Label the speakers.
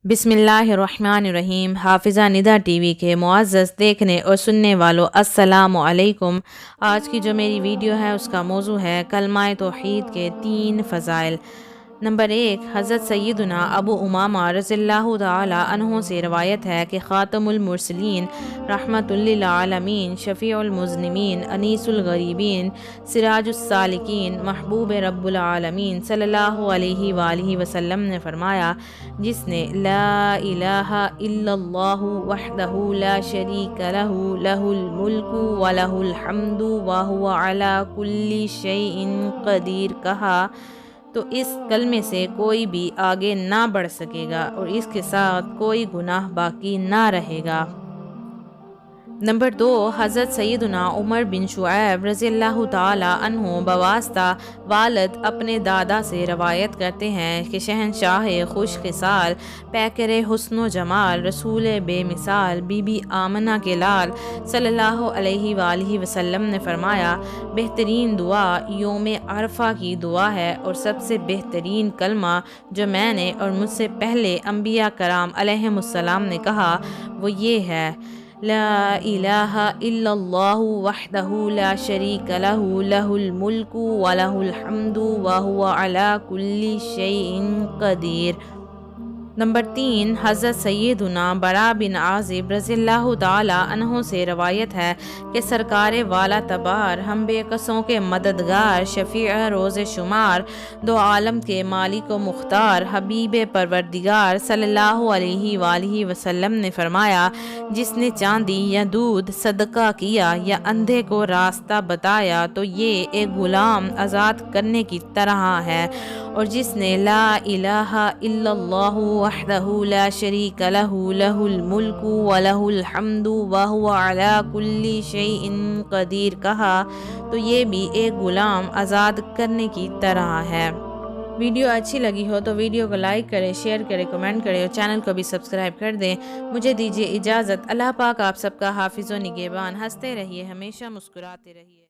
Speaker 1: बिस्मिल्लाहिर्रहमानिर्रहीम। हाफिज़ा निदा टीवी के मुअज़्ज़ज़ देखने और सुनने वालों, अस्सलामु अलैकुम। आज की जो मेरी वीडियो है उसका मौजू है कलमा तौहीद के 3 फ़ज़ाइल। नंबर 1, हज़रत सैयदना अबू उमामा रज़ियल्लाहु ताला अन्हु से रवायत है कि ख़ातमुल मुरसलीन रहमतुल लिल आलमीन शफ़ीउल मुज़निमीन अनीसुल गरीबीन सिराजुस सालिकीन महबूब रब्बुल आलमीन सल्लल्लाहु अलैहि वालिहि वसल्लम ने फरमाया, जिसने ला इलाहा इल्लल्लाहु वहदहु ला शरीका लहु लहुल मुल्कु व लहुल हम्दु व हुवा अला कुल्ली शैइन क़दीर कहा, तो इस कलमे से कोई भी आगे ना बढ़ सकेगा और इसके साथ कोई गुनाह बाकी ना रहेगा। नंबर 2, हज़रत सैयदना उमर बिन शुऐब रज़ियल्लाहु ताला अन्हु बवास्ता वालिद अपने दादा से रवायत करते हैं कि शहनशाह खुश ख़िसाल पैकर हुस्न जमाल रसूल बेमिसाल बीबी आमना के लाल सल्लल्लाहु अलैहि वालिहि वसल्लम ने फरमाया, बेहतरीन दुआ योम अरफा की दुआ है और सबसे बेहतरीन कलमा जो मैंने और मुझसे पहले अम्बिया कराम अलैहिमुस्सलाम ने कहा वो ये है, ला इलाहा इल्लल्लाहु वहदहु ला शरीका लहु लहुल मुल्कु व लहुल हम्दु व हुवा अला कुल्ली शैइन क़दीर। नंबर 3, हज़रत सैयदना बरा बिन आज़िब रज़ियल्लाहु ताला अन्हु से रवायत है कि सरकार वाला तबार हम बेकसों के मददगार शफ़ीअ रोज़ शुमार दो आलम के मालिक व मुख्तार हबीब परवरदिगार सल्लल्लाहु अलैहि वालिहि वसल्लम ने फरमाया, जिसने चांदी या दूध सदका किया या अंधे को रास्ता बताया तो ये एक गुलाम आज़ाद करने की तरह है, और जिसने ला इलाहा इल्लल्लाहु वहदहु ला शरीका लहु लहुल मुल्कु व लहुल हम्दु व हुवा अला कुल्ली शैइन क़दीर कहा, तो ये भी एक गुलाम आज़ाद करने की तरह है। वीडियो अच्छी लगी हो तो वीडियो को लाइक करें, शेयर करें, कमेंट करें और चैनल को भी सब्सक्राइब कर दें। मुझे दीजिए इजाज़त। अल्लाह पाक आप सबका हाफिज़ व निगहबान। हंसते रहिए, हमेशा मुस्कुराते रहिए।